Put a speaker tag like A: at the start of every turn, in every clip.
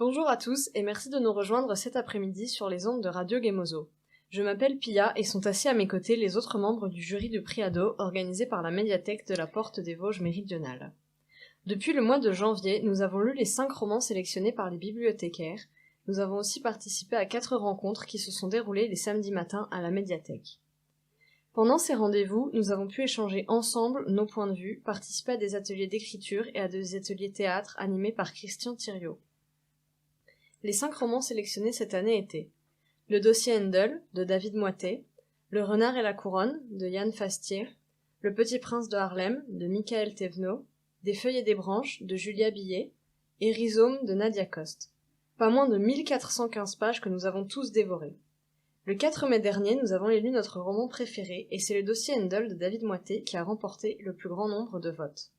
A: Bonjour à tous et merci de nous rejoindre cet après-midi sur les ondes de Radio Gemozo. Je m'appelle Pia et sont assis à mes côtés les autres membres du jury du prix ado organisé par la médiathèque de la Porte des Vosges méridionale. Depuis le mois de janvier, nous avons lu les 5 romans sélectionnés par les bibliothécaires. Nous avons aussi participé à 4 rencontres qui se sont déroulées les samedis matins à la médiathèque. Pendant ces rendez-vous, nous avons pu échanger ensemble nos points de vue, participer à des ateliers d'écriture et à des ateliers théâtre animés par Christian Thiriot. Les 5 romans sélectionnés cette année étaient Le dossier Handel de David Moitet, Le renard et la couronne de Yann Fastier, Le petit prince de Harlem de Michael Thévenot, Des feuilles et des branches de Julia Billet et Rhizome de Nadia Coste. Pas moins de 1415 pages que nous avons tous dévorées. Le 4 mai dernier, nous avons élu notre roman préféré et c'est Le dossier Handel de David Moitet qui a remporté le plus grand nombre de votes.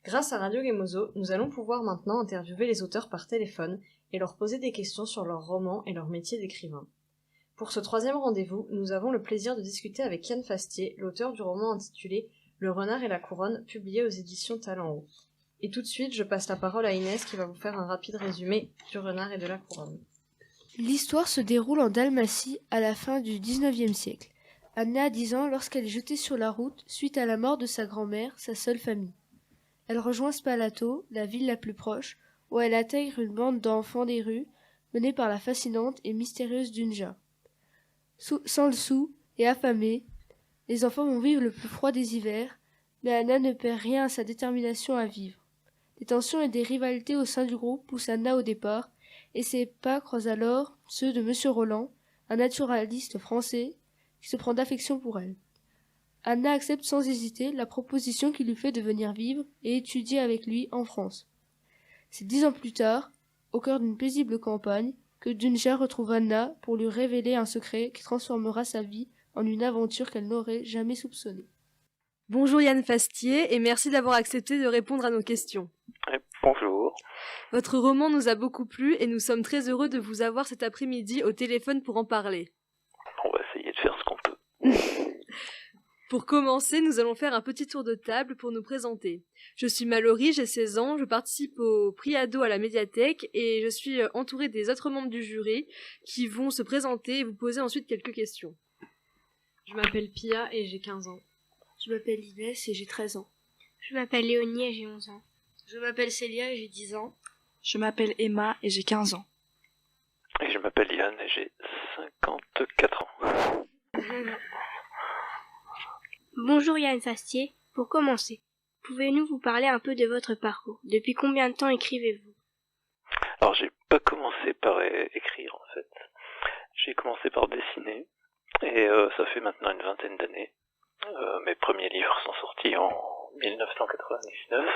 A: Grâce à Radio Gemozo, nous allons pouvoir maintenant interviewer les auteurs par téléphone et leur poser des questions sur leurs romans et leur métier d'écrivain. Pour ce 3e rendez-vous, nous avons le plaisir de discuter avec Yann Fastier, l'auteur du roman intitulé Le renard et la couronne, publié aux éditions Talent Haut. Et tout de suite, je passe la parole à Inès qui va vous faire un rapide résumé du renard et de la couronne.
B: L'histoire se déroule en Dalmatie à la fin du XIXe siècle. Anna a 10 ans lorsqu'elle est jetée sur la route suite à la mort de sa grand-mère, sa seule famille. Elle rejoint Spalato, la ville la plus proche, où elle intègre une bande d'enfants des rues, menée par la fascinante et mystérieuse Dunja. Sans le sou et affamée, les enfants vont vivre le plus froid des hivers, mais Anna ne perd rien à sa détermination à vivre. Des tensions et des rivalités au sein du groupe poussent Anna au départ, et ses pas croisent alors ceux de Monsieur Roland, un naturaliste français, qui se prend d'affection pour elle. Anna accepte sans hésiter la proposition qui lui fait de venir vivre et étudier avec lui en France. C'est 10 ans plus tard, au cœur d'une paisible campagne, que Dunja retrouve Anna pour lui révéler un secret qui transformera sa vie en une aventure qu'elle n'aurait jamais soupçonnée.
A: Bonjour Yann Fastier et merci d'avoir accepté de répondre à nos questions.
C: Bonjour.
A: Votre roman nous a beaucoup plu et nous sommes très heureux de vous avoir cet après-midi au téléphone pour en parler.
C: On va essayer de faire ce qu'on peut.
A: Pour commencer, nous allons faire un petit tour de table pour nous présenter. Je suis Mallory, j'ai 16 ans, je participe au prix ado à la médiathèque et je suis entourée des autres membres du jury qui vont se présenter et vous poser ensuite quelques questions. Je m'appelle Pia et j'ai 15 ans.
B: Je m'appelle Inès et j'ai 13 ans.
D: Je m'appelle Léonie et j'ai 11 ans.
B: Je m'appelle Célia et j'ai 10 ans.
E: Je m'appelle Emma et j'ai 15 ans.
C: Et je m'appelle Yann et j'ai 54 ans.
D: Bonjour Yann Fastier. Pour commencer, pouvez-vous vous parler un peu de votre parcours? Depuis combien de temps écrivez-vous?
C: Alors j'ai pas commencé par écrire en fait. J'ai commencé par dessiner et ça fait maintenant une vingtaine d'années. Mes premiers livres sont sortis en 1999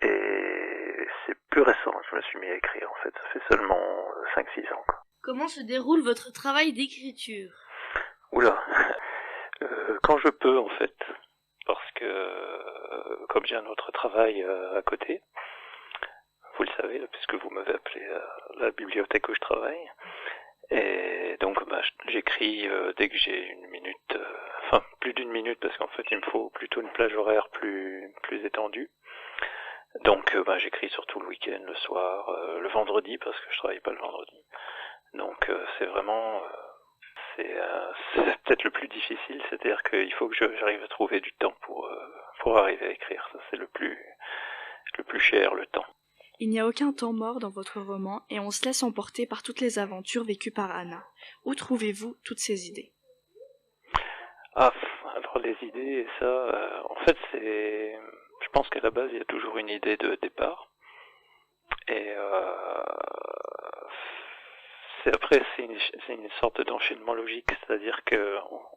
C: et c'est plus récent que je me suis mis à écrire en fait. Ça fait seulement 5-6 ans.
B: Comment se déroule votre travail d'écriture?
C: Oula, quand je peux en fait, parce que comme j'ai un autre travail à côté, vous le savez là, puisque vous m'avez appelé à la bibliothèque où je travaille, et donc j'écris dès que j'ai une minute, enfin plus d'une minute parce qu'en fait il me faut plutôt une plage horaire plus étendue. Donc j'écris surtout le week-end, le soir, le vendredi parce que je travaille pas le vendredi. Donc c'est vraiment c'est peut-être le plus difficile, c'est-à-dire qu'il faut que j'arrive à trouver du temps pour arriver à écrire. Ça c'est le plus cher, le temps.
E: Il n'y a aucun temps mort dans votre roman et on se laisse emporter par toutes les aventures vécues par Anna. Où trouvez-vous toutes ces idées?
C: Ah, alors les idées, ça, en fait je pense qu'à la base il y a toujours une idée de départ. Et c'est une sorte d'enchaînement logique, c'est-à-dire que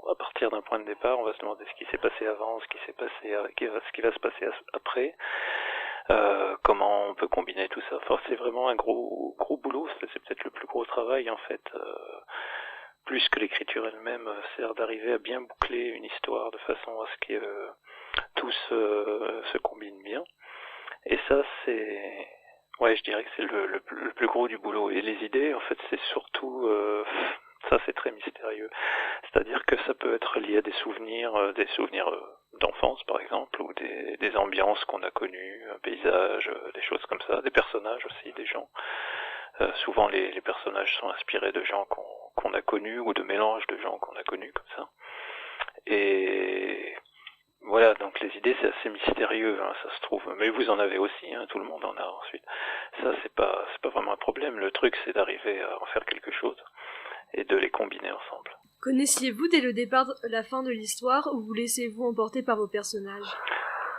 C: à partir d'un point de départ, on va se demander ce qui s'est passé avant, ce qui va se passer après, comment on peut combiner tout ça. Enfin, c'est vraiment un gros boulot, c'est peut-être le plus gros travail en fait, plus que l'écriture elle-même, c'est d'arriver à bien boucler une histoire de façon à ce que tout se combine bien. Et ça, ouais, je dirais que c'est le plus gros du boulot. Et les idées, en fait, c'est surtout, ça c'est très mystérieux. C'est-à-dire que ça peut être lié à des souvenirs d'enfance par exemple, ou des ambiances qu'on a connues, un paysage, des choses comme ça, des personnages aussi, des gens. Souvent les personnages sont inspirés de gens qu'on a connus ou de mélanges de gens qu'on a connus comme ça. Et voilà, donc les idées c'est assez mystérieux, hein, ça se trouve. Mais vous en avez aussi, hein, tout le monde en a ensuite. Ça c'est pas vraiment un problème. Le truc c'est d'arriver à en faire quelque chose et de les combiner ensemble.
F: Connaissiez-vous dès le départ la fin de l'histoire ou vous laissez-vous emporter par vos personnages?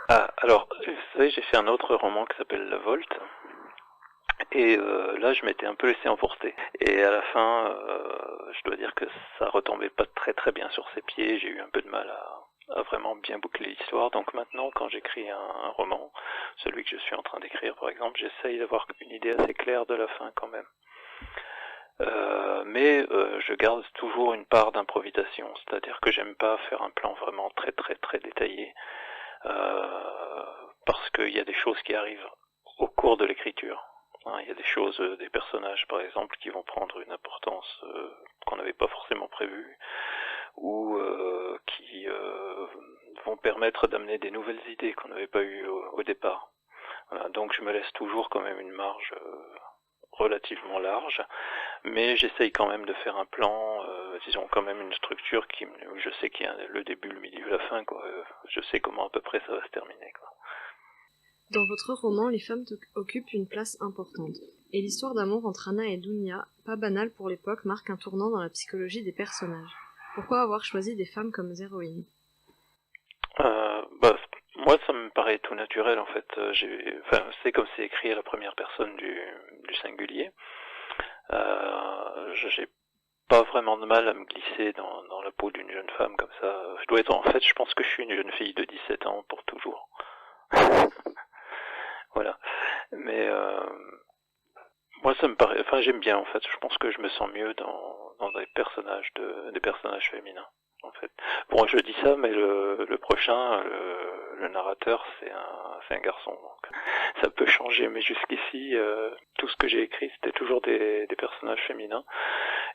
C: Ah, alors, vous savez, j'ai fait un autre roman qui s'appelle La Volte. Et là, je m'étais un peu laissé emporter. Et à la fin, je dois dire que ça retombait pas très très bien sur ses pieds. J'ai eu un peu de mal à vraiment bien boucler l'histoire. Donc maintenant, quand j'écris un roman, celui que je suis en train d'écrire par exemple, j'essaye d'avoir une idée assez claire de la fin quand même. Mais je garde toujours une part d'improvisation, c'est-à-dire que j'aime pas faire un plan vraiment très très très détaillé, parce qu'il y a des choses qui arrivent au cours de l'écriture. Il y a des choses, des personnages par exemple, qui vont prendre une importance qu'on n'avait pas forcément prévue, ou qui vont permettre d'amener des nouvelles idées qu'on n'avait pas eues au départ. Voilà, donc je me laisse toujours quand même une marge relativement large, mais j'essaye quand même de faire un plan, disons quand même une structure où je sais qu'il y a le début, le milieu, la fin, quoi. Je sais comment à peu près ça va se terminer, quoi.
A: Dans votre roman, les femmes occupent une place importante, et l'histoire d'amour entre Anna et Dounia, pas banale pour l'époque, marque un tournant dans la psychologie des personnages. Pourquoi avoir choisi des femmes comme héroïnes?
C: Moi, ça me paraît tout naturel, en fait. C'est comme c'est écrit à la première personne du singulier. J'ai pas vraiment de mal à me glisser dans la peau d'une jeune femme comme ça. Je pense que je suis une jeune fille de 17 ans pour toujours. Voilà. Mais moi, ça me paraît, j'aime bien, en fait. Je pense que je me sens mieux dans des personnages féminins, en fait. Bon, je dis ça, mais le prochain, le narrateur, c'est un garçon. Donc ça peut changer, mais jusqu'ici, tout ce que j'ai écrit, c'était toujours des personnages féminins.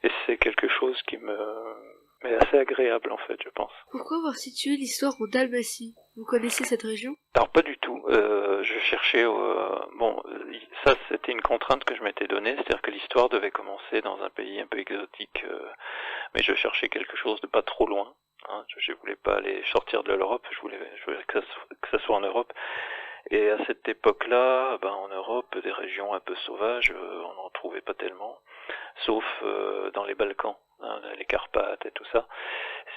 C: Et c'est quelque chose qui est assez agréable, en fait, je pense.
B: Pourquoi avoir situé l'histoire en Dalmatie? Vous connaissez cette région?
C: Alors pas du tout. Je cherchais. Ça c'était une contrainte que je m'étais donnée, c'est-à-dire que l'histoire devait commencer dans un pays un peu exotique, mais je cherchais quelque chose de pas trop loin. Hein. Je voulais pas aller sortir de l'Europe. Je voulais que ça soit en Europe. Et à cette époque-là, en Europe, des régions un peu sauvages, on n'en trouvait pas tellement, sauf dans les Balkans, hein, les Carpates et tout ça.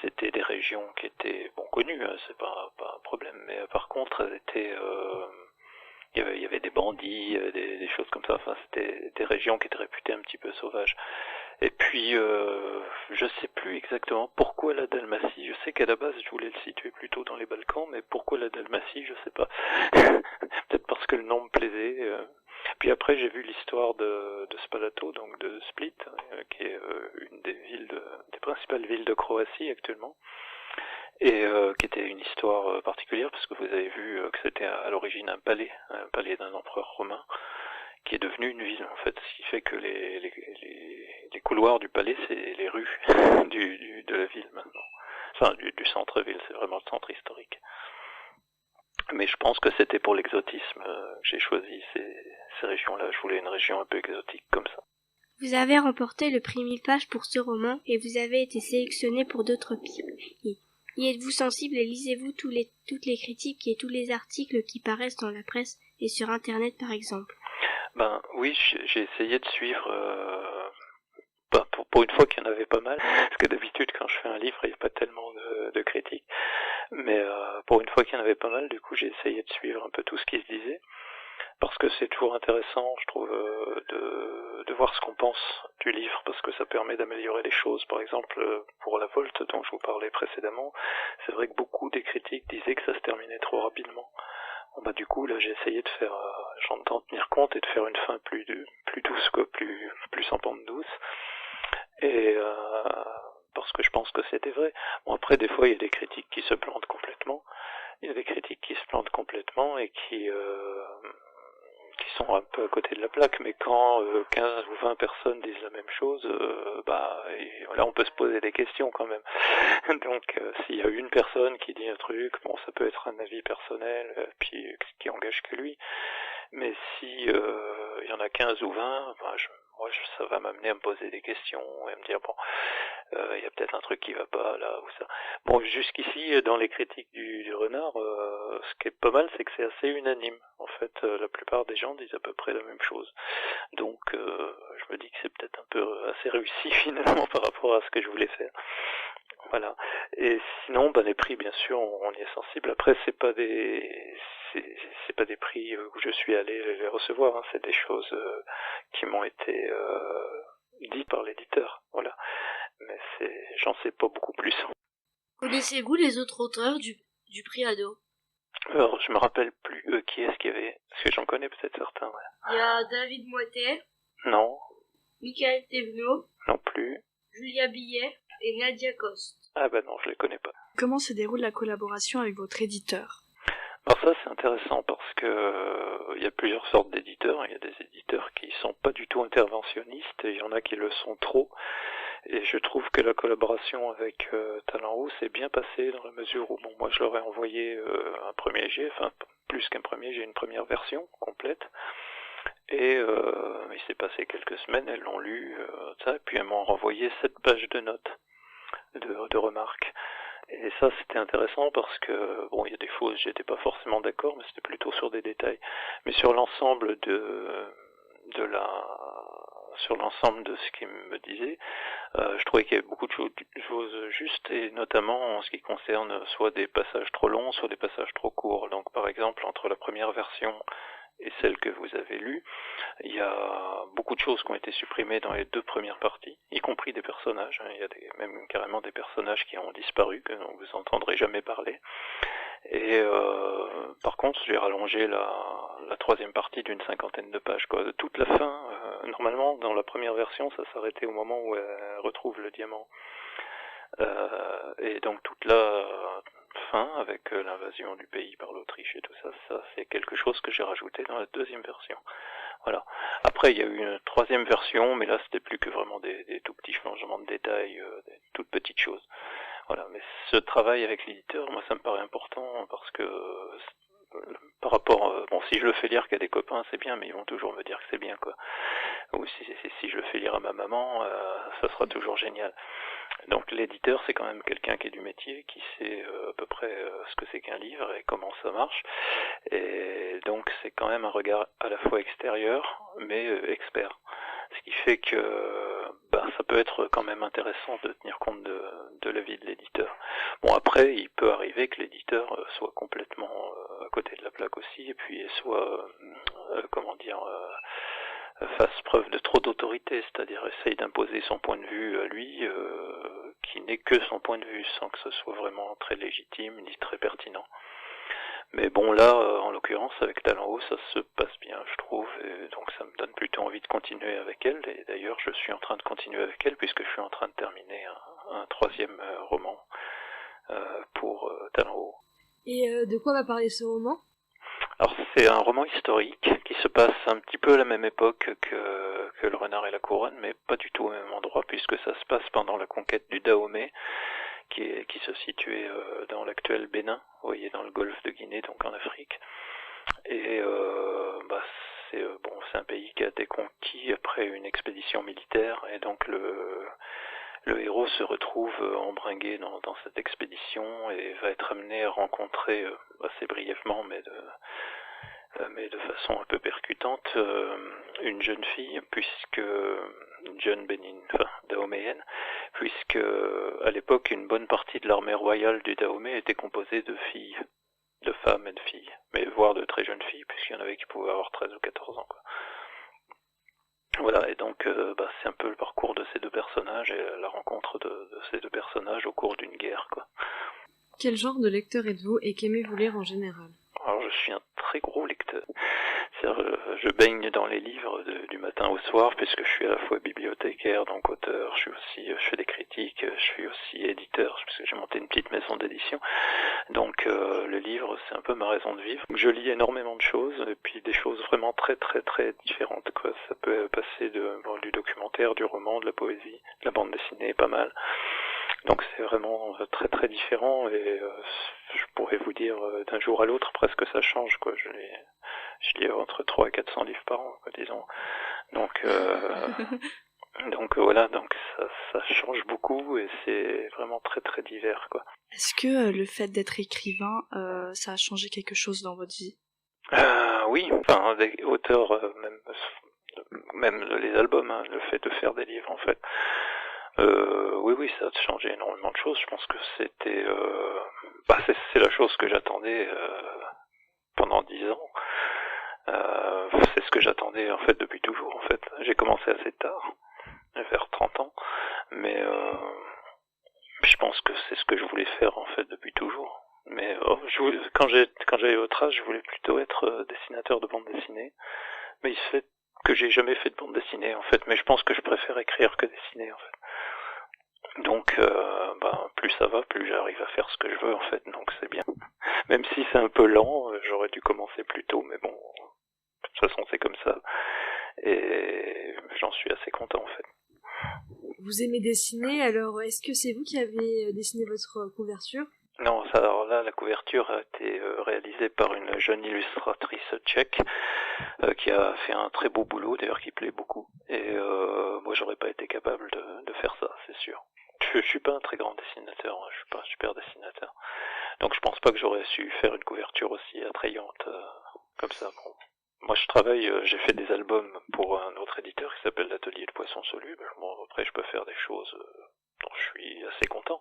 C: C'était des régions qui étaient connues, hein, c'est pas un problème, mais par contre, elles étaient, il y avait des bandits, des choses comme ça. Enfin, c'était des régions qui étaient réputées un petit peu sauvages. Et puis, je sais plus exactement pourquoi la Dalmatie. Je sais qu'à la base, je voulais le situer plutôt dans les Balkans, mais pourquoi la Dalmatie, je sais pas. Peut-être parce que le nom me plaisait. Puis après, j'ai vu l'histoire de Spalato, donc de Split, qui est une des principales villes de Croatie actuellement, et qui était une histoire particulière, parce que vous avez vu que c'était à l'origine un palais d'un empereur romain, qui est devenu une ville, en fait, ce qui fait que les couloirs du palais, c'est les rues de la ville maintenant. Enfin, du centre-ville, c'est vraiment le centre historique. Mais je pense que c'était pour l'exotisme que j'ai choisi ces régions-là. Je voulais une région un peu exotique comme ça.
D: Vous avez remporté le prix 1000 pages pour ce roman et vous avez été sélectionné pour d'autres prix. Y êtes-vous sensible et lisez-vous toutes les critiques et tous les articles qui paraissent dans la presse et sur Internet par exemple?
C: Oui, j'ai essayé de suivre... pour une fois qu'il y en avait pas mal, parce que d'habitude quand je fais un livre, il n'y a pas tellement de critiques. Mais pour une fois qu'il y en avait pas mal, du coup j'ai essayé de suivre un peu tout ce qui se disait, parce que c'est toujours intéressant, je trouve, de voir ce qu'on pense du livre, parce que ça permet d'améliorer les choses. Par exemple, pour La Volte, dont je vous parlais précédemment, c'est vrai que beaucoup des critiques disaient que ça se terminait trop rapidement. Du coup, là, j'ai essayé de faire, j'entends tenir compte et de faire une fin plus douce, quoi, plus en pente douce. Et parce que je pense que c'était vrai. Bon, après, des fois, il y a des critiques qui se plantent complètement. Il y a des critiques qui se plantent complètement et qui sont un peu à côté de la plaque, mais quand 15 ou 20 personnes disent la même chose, là on peut se poser des questions quand même. Donc s'il y a une personne qui dit un truc, ça peut être un avis personnel, puis qui engage que lui, mais si il y en a 15 ou 20, moi ça va m'amener à me poser des questions et à me dire bon, il y a peut-être un truc qui va pas là ou ça. Bon, jusqu'ici dans les critiques du renard, ce qui est pas mal, c'est que c'est assez unanime. En fait, la plupart des gens disent à peu près la même chose. Donc je me dis que c'est peut-être un peu assez réussi finalement par rapport à ce que je voulais faire. Voilà. Et sinon, les prix, bien sûr, on y est sensible. Après, c'est pas des prix où je suis allé les recevoir. Hein. C'est des choses qui m'ont été dites par l'éditeur. Voilà. Mais j'en sais pas beaucoup plus.
B: Connaissez-vous les autres auteurs du prix Ado?
C: Alors, je me rappelle plus qui est-ce qu'il y avait. Parce que j'en connais peut-être certains. Ouais.
B: Il y a David Moitet,
C: Non,
B: Michael Thévenot,
C: non plus.
B: Julia Billet et Nadia Coste.
C: Ah non, je les connais pas.
E: Comment se déroule la collaboration avec votre éditeur?
C: Alors ça c'est intéressant parce que il y a plusieurs sortes d'éditeurs. Il y a des éditeurs qui sont pas du tout interventionnistes et il y en a qui le sont trop. Et je trouve que la collaboration avec Talent Haut s'est bien passée dans la mesure où moi je leur ai envoyé un premier jet, enfin plus qu'un premier jet, une première version complète. Et il s'est passé quelques semaines, elles l'ont lu, ça, et puis elles m'ont renvoyé 7 pages de notes, de remarques. Et ça c'était intéressant parce que il y a des choses j'étais pas forcément d'accord, mais c'était plutôt sur des détails. Mais sur l'ensemble sur l'ensemble de ce qu'ils me disaient, je trouvais qu'il y avait beaucoup de choses justes, et notamment en ce qui concerne soit des passages trop longs, soit des passages trop courts. Donc par exemple entre la première version et celle que vous avez lue, il y a beaucoup de choses qui ont été supprimées dans les 2 premières parties, y compris des personnages. Il y a même carrément des personnages qui ont disparu, que vous entendrez jamais parler. Et par contre, j'ai rallongé la 3e partie d'une 50aine de pages. Toute la fin, normalement, dans la première version, ça s'arrêtait au moment où elle retrouve le diamant. Et donc toute la fin, avec l'invasion du pays par l'Autriche et tout ça c'est quelque chose que j'ai rajouté dans la 2e version. Voilà. Après, il y a eu une 3e version, mais là, c'était plus que vraiment des tout petits changements de détails, des toutes petites choses. Voilà. Mais ce travail avec l'éditeur, moi, ça me paraît important parce que par rapport, si je le fais lire qu'à des copains, c'est bien, mais ils vont toujours me dire que c'est bien, quoi. Ou si je le fais lire à ma maman, ça sera toujours génial. Donc l'éditeur, c'est quand même quelqu'un qui est du métier, qui sait à peu près ce que c'est qu'un livre et comment ça marche. Et donc c'est quand même un regard à la fois extérieur, mais expert. Ce qui fait que ça peut être quand même intéressant de tenir compte de l'avis de l'éditeur. Bon, après, il peut arriver que l'éditeur soit complètement à côté de la plaque aussi, et puis soit, fasse preuve de trop d'autorité, c'est-à-dire essaye d'imposer son point de vue à lui, qui n'est que son point de vue, sans que ce soit vraiment très légitime ni très pertinent. Mais bon, là, en l'occurrence, avec Talent Haut, ça se passe bien, je trouve, et donc ça me donne plutôt envie de continuer avec elle, et d'ailleurs je suis en train de continuer avec elle, puisque je suis en train de terminer un 3e roman pour Talent Haut.
F: Et de quoi va parler ce roman?
C: Alors c'est un roman historique qui se passe un petit peu à la même époque que Le Renard et la Couronne, mais pas du tout au même endroit, puisque ça se passe pendant la conquête du Dahomey, qui se situait dans l'actuel Bénin, vous voyez, dans le golfe de Guinée, donc en Afrique. Et c'est un pays qui a été conquis après une expédition militaire, et donc le héros se retrouve embringué dans cette expédition et va être amené à rencontrer assez brièvement, mais de façon un peu percutante, une jeune fille, une jeune dahoméenne, puisque à l'époque une bonne partie de l'armée royale du Dahomey était composée de filles, de femmes et de filles, mais voire de très jeunes filles, puisqu'il y en avait qui pouvaient avoir 13 ou 14 ans, quoi. Voilà, et donc c'est un peu le parcours de ces 2 personnages et la rencontre de ces 2 personnages au cours d'une guerre, quoi.
A: Quel genre de lecteur êtes-vous et qu'aimez-vous lire en général?
C: Alors je suis un très gros lecteur. Je baigne dans les livres du matin au soir, puisque je suis à la fois bibliothécaire, donc auteur, je fais des critiques, je suis aussi éditeur, puisque j'ai monté une petite maison d'édition. Donc le livre, c'est un peu ma raison de vivre. Je lis énormément de choses, et puis des choses vraiment très très très différentes, quoi. Ça peut passer du documentaire, du roman, de la poésie, de la bande dessinée, pas mal. Donc c'est vraiment très très différent, et je pourrais vous dire d'un jour à l'autre presque ça change, quoi. Je lis entre 300 et 400 livres par an, quoi, disons. Donc, voilà, donc ça change beaucoup et c'est vraiment très très divers, quoi.
E: Est-ce que le fait d'être écrivain, ça a changé quelque chose dans votre vie?
C: Oui, enfin, avec auteur, même les albums, hein, le fait de faire des livres, en fait. Oui, ça a changé énormément de choses. Je pense que c'était, c'est la chose que j'attendais pendant 10 ans. C'est ce que j'attendais en fait depuis toujours. En fait, j'ai commencé assez tard, vers 30 ans, mais je pense que c'est ce que je voulais faire en fait depuis toujours. Mais quand j'avais votre âge, je voulais plutôt être dessinateur de bande dessinée. Mais il se fait que j'ai jamais fait de bande dessinée en fait. Mais je pense que je préfère écrire que dessiner en fait. Donc, plus ça va, plus j'arrive à faire ce que je veux en fait. Donc c'est bien. Même si c'est un peu lent, j'aurais dû commencer plus tôt. Mais bon, de toute façon c'est comme ça. Et j'en suis assez content en fait.
F: Vous aimez dessiner, alors est-ce que c'est vous qui avez dessiné votre couverture?
C: Non, alors là, la couverture a été réalisée par une jeune illustratrice tchèque qui a fait un très beau boulot, d'ailleurs qui plaît beaucoup. Et moi, j'aurais pas été capable de faire ça, c'est sûr. Je suis pas un très grand dessinateur, je suis pas un super dessinateur. Donc je pense pas que j'aurais su faire une couverture aussi attrayante comme ça. Bon. Moi je travaille, j'ai fait des albums pour un autre éditeur qui s'appelle l'Atelier de Poissons Solubles. Bon, après je peux faire des choses dont je suis assez content,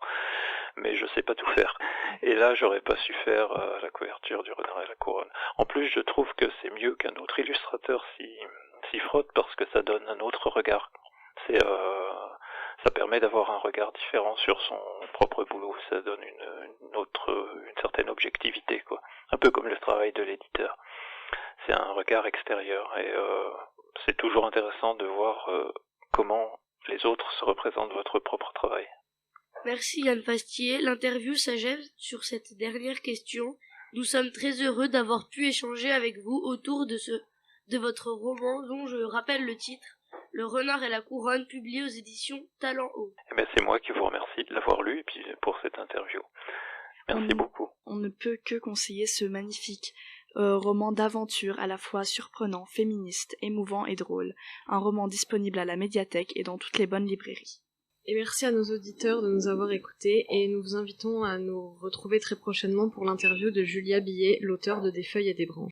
C: mais je sais pas tout faire. Et là j'aurais pas su faire la couverture du Renard et la Couronne. En plus je trouve que c'est mieux qu'un autre illustrateur s'y frotte parce que ça donne un autre regard. Ça permet d'avoir un regard différent sur son propre boulot, ça donne une certaine objectivité, quoi. Un peu comme le travail de l'éditeur. C'est un regard extérieur et c'est toujours intéressant de voir comment les autres se représentent votre propre travail.
B: Merci Yann Fastier. L'interview s'achève sur cette dernière question. Nous sommes très heureux d'avoir pu échanger avec vous autour de votre roman dont je rappelle le titre, Le Renard et la Couronne, publié aux éditions Talent Haut.
C: Eh bien, c'est moi qui vous remercie de l'avoir lu et puis pour cette interview. Merci beaucoup.
E: On ne peut que conseiller ce magnifique roman d'aventure à la fois surprenant, féministe, émouvant et drôle. Un roman disponible à la médiathèque et dans toutes les bonnes librairies.
A: Et merci à nos auditeurs de nous avoir écoutés et nous vous invitons à nous retrouver très prochainement pour l'interview de Julia Billet, l'auteur de Des feuilles et des branches.